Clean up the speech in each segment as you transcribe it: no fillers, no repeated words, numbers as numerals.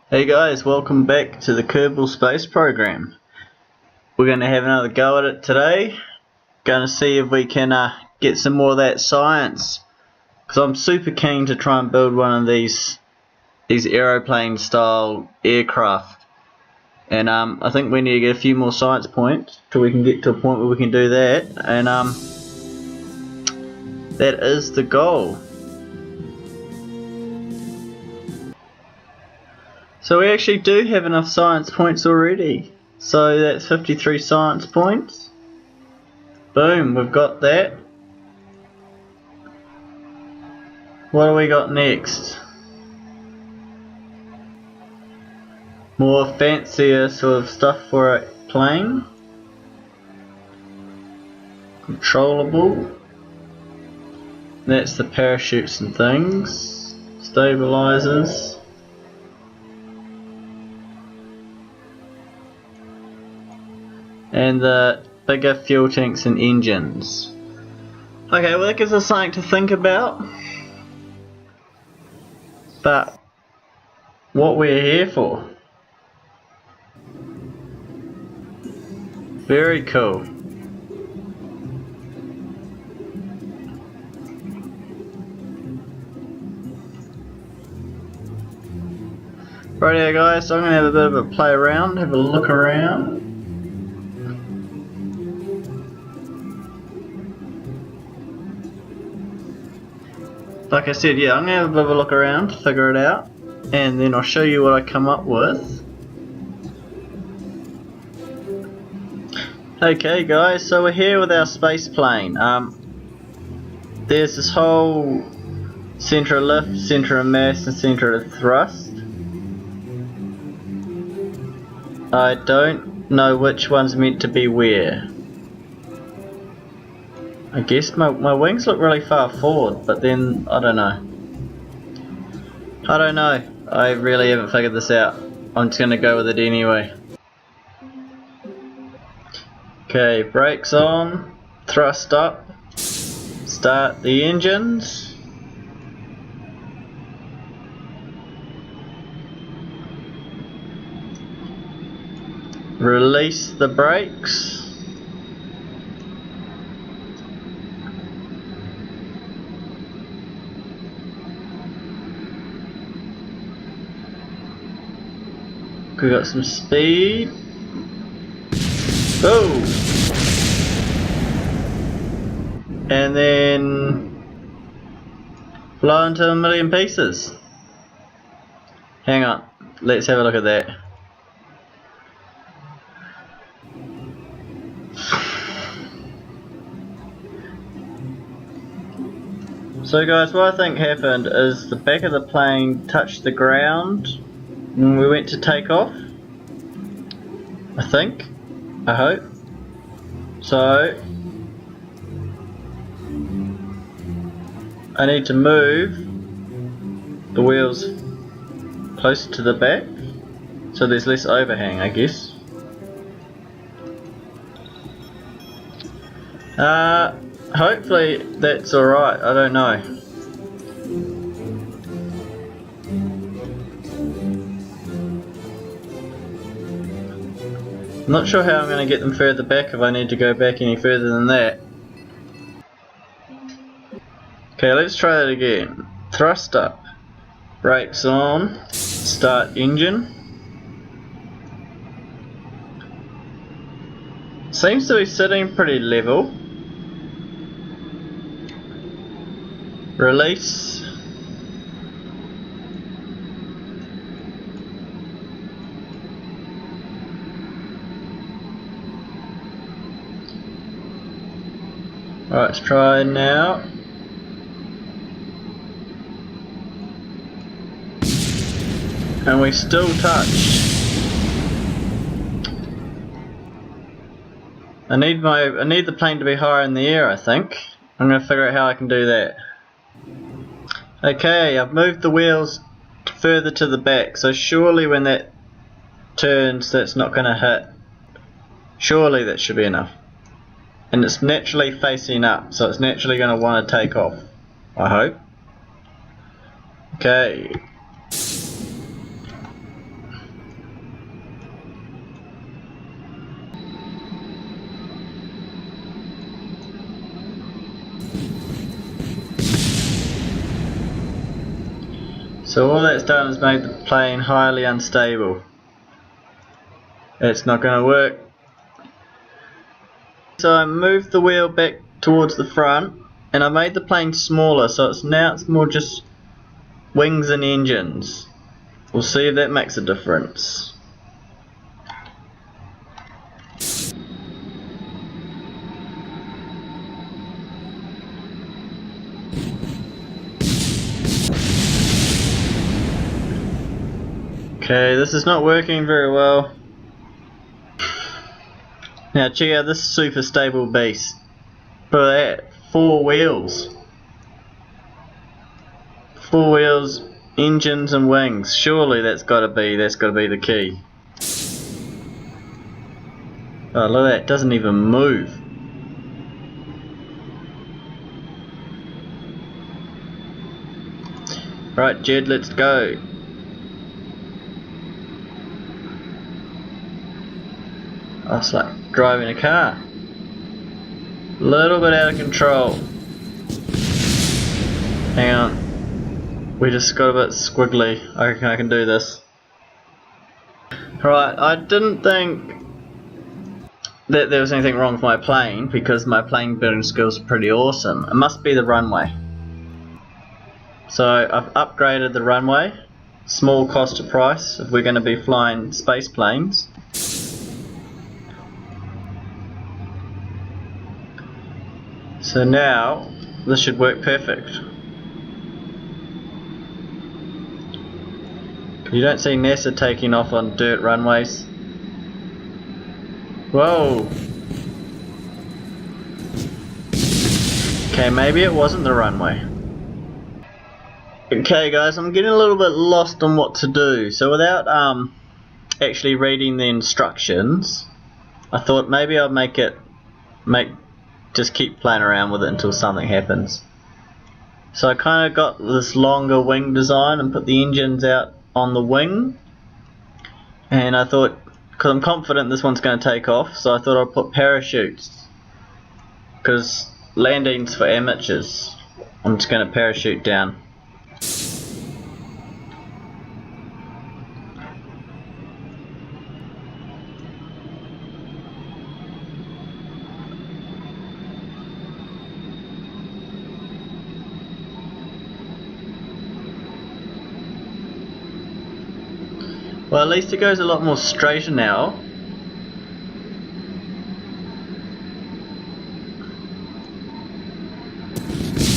Hey guys, welcome back to the Kerbal Space Program. We're going to have another go at it today. Going to see if we can get some more of that science. Because I'm super keen to try and build one of these aeroplane style aircraft. And I think we need to get a few more science points till we can get to a point where we can do that. And that is the goal. So we actually do have enough science points already. So that's 53 science points. Boom, we've got that. What do we got next? More fancier sort of stuff for a plane. Controllable. That's the parachutes and things. Stabilizers. And the bigger fuel tanks and engines. Okay, well that gives us something to think about. But what we're here for. Very cool. Rightio guys, so I'm going to have a bit of a play around, have a look around. Like I said, yeah, I'm going to have a bit of a look around to figure it out, and then I'll show you what I come up with. Okay guys, so we're here with our space plane. There's this whole centre of lift, centre of mass and centre of thrust. I don't know which one's meant to be where. I guess my wings look really far forward, but then I don't know. I really haven't figured this out. I'm just gonna go with it anyway. Okay, brakes on, thrust up, start the engines. Release the brakes. We got some speed. Oh! And then blow into a million pieces. Hang on, let's have a look at that. So guys, what I think happened is the back of the plane touched the ground when we went to take off. I think. I hope. So I need to move the wheels closer to the back so there's less overhang, I guess. Hopefully that's alright, I don't know. I'm not sure how I'm going to get them further back if I need to go back any further than that. Okay, let's try that again. Thrust up, brakes on, start engine. Seems to be sitting pretty level. Release. Alright, let's try now. And we still touch. I need the plane to be higher in the air, I think. I'm going to figure out how I can do that. Okay, I've moved the wheels further to the back, so surely when that turns that's not going to hit. Surely that should be enough. And it's naturally facing up, so it's naturally going to want to take off, I hope. Okay. So all that's done is made the plane highly unstable. It's not going to work. So I moved the wheel back towards the front and I made the plane smaller, so now it's more just wings and engines. We'll see if that makes a difference. Okay, this is not working very well. Now check out this super stable beast. For that, 4 wheels. 4 wheels, engines and wings. Surely that's gotta be the key. Oh, look at that, it doesn't even move. Right, Jed, let's go. Oh, it's like driving a car. Little bit out of control. Hang on. We just got a bit squiggly. I reckon I can do this. Right, I didn't think that there was anything wrong with my plane because my plane building skills are pretty awesome. It must be the runway. So I've upgraded the runway. Small cost to price if we're going to be flying space planes. So now this should work perfect. You don't see NASA taking off on dirt runways. Whoa! Okay, maybe it wasn't the runway. Okay guys, I'm getting a little bit lost on what to do. So without actually reading the instructions, I thought maybe I'll just keep playing around with it until something happens. So I kind of got this longer wing design and put the engines out on the wing, and I thought, because I'm confident this one's going to take off, so I thought I'd put parachutes, because landing's for amateurs. I'm just going to parachute down. Well, at least it goes a lot more straighter now.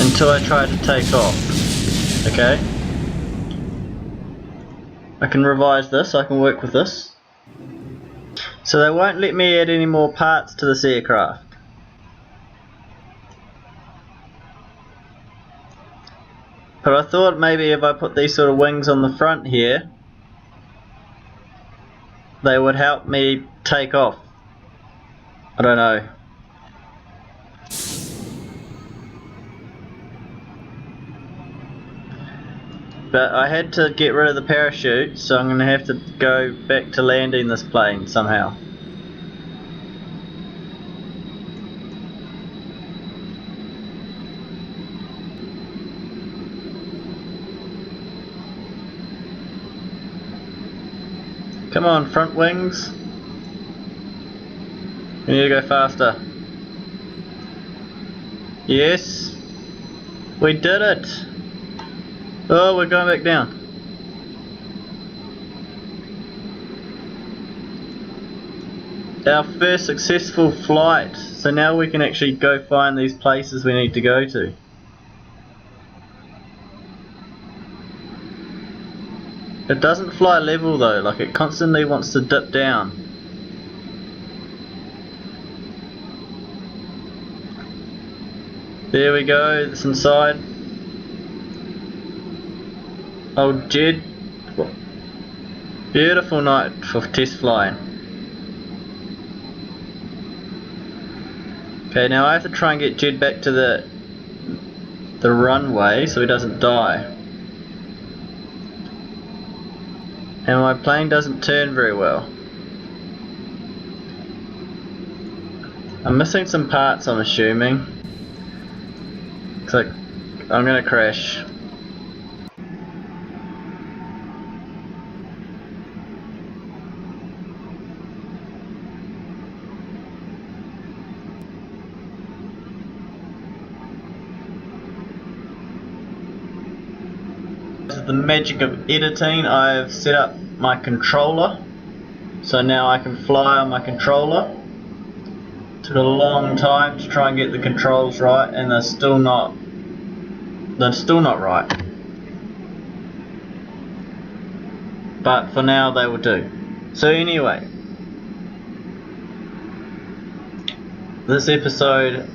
Until I try to take off. Okay? I can revise this, I can work with this. So they won't let me add any more parts to this aircraft. But I thought maybe if I put these sort of wings on the front here, they would help me take off. I don't know. But I had to get rid of the parachute, so I'm going to have to go back to landing this plane somehow. Come on, front wings. We need to go faster. Yes. We did it. Oh, we're going back down. Our first successful flight. So now we can actually go find these places we need to go to. It doesn't fly level though, like it constantly wants to dip down. There we go, it's inside. Oh Jed, beautiful night for test flying. Okay, now I have to try and get Jed back to the runway so he doesn't die. And my plane doesn't turn very well. I'm missing some parts, I'm assuming. Looks like I'm gonna crash. with the magic of editing, I've set up my controller. So now I can fly on my controller. Took a long time to try and get the controls right, and they're still not right. But for now they will do. So anyway, this episode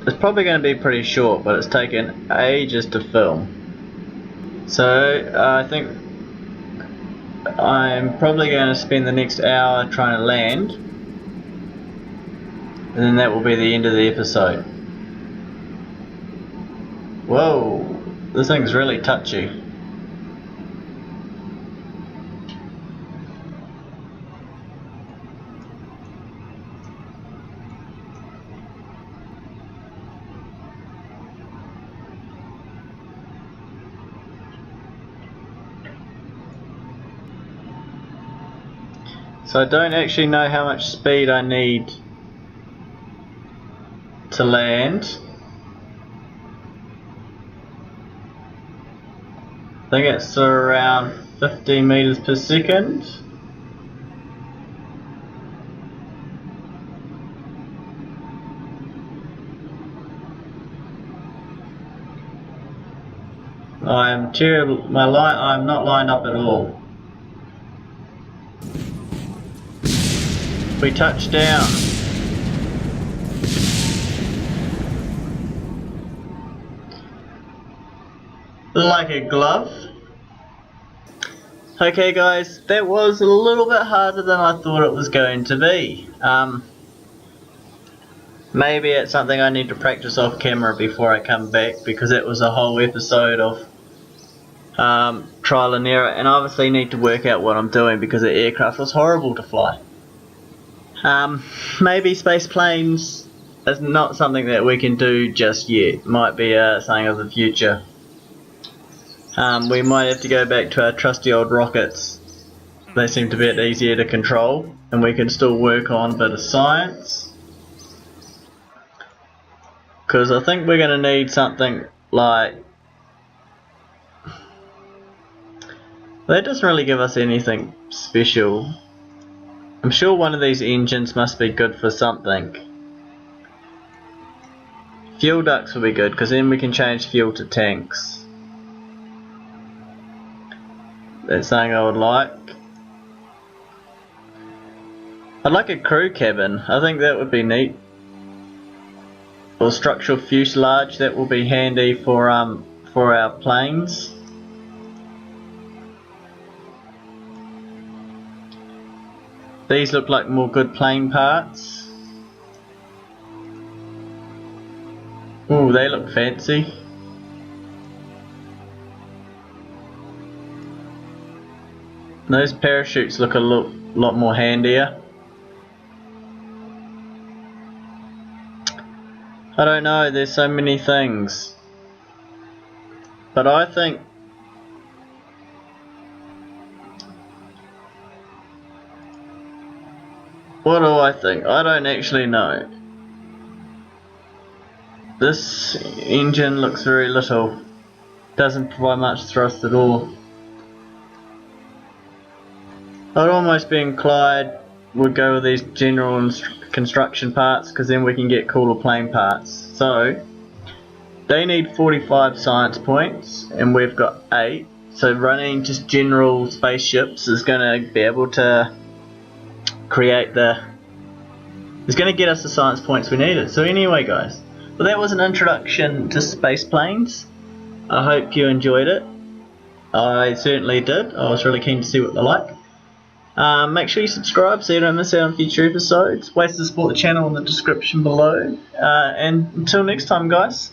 is probably going to be pretty short, but it's taken ages to film. So I think I'm probably going to spend the next hour trying to land, and then that will be the end of the episode. Whoa, this thing's really touchy. So I don't actually know how much speed I need to land. I think it's around 50 meters per second. I'm terrible. I'm not lined up at all. We touch down. Like a glove. Okay guys, that was a little bit harder than I thought it was going to be. Maybe it's something I need to practice off camera before I come back, because it was a whole episode of trial and error, and I obviously need to work out what I'm doing because the aircraft was horrible to fly. Maybe space planes is not something that we can do just yet. Might be something of the future. We might have to go back to our trusty old rockets. They seem to be a bit easier to control, and we can still work on a bit of science. Because I think we're going to need something like... That doesn't really give us anything special. I'm sure one of these engines must be good for something. Fuel ducts will be good, because then we can change fuel to tanks. That's something I would like. I'd like a crew cabin. I think that would be neat. Or structural fuselage, that will be handy for our planes. These look like more good plane parts. Ooh, they look fancy. Those parachutes look a lot more handier. I don't know, there's so many things. But I think what do I think? I don't actually know. This engine looks very little. Doesn't provide much thrust at all. I'd almost be inclined would go with these general construction parts, because then we can get cooler plane parts. So they need 45 science points and we've got 8. So running just general spaceships is going to be able to create it's going to get us the science points we needed. So anyway guys, well, that was an introduction to space planes. I hope you enjoyed it. I certainly did. I was really keen to see what they're like. Make sure you subscribe so you don't miss out on future episodes. Ways to support the channel in the description below. And until next time guys.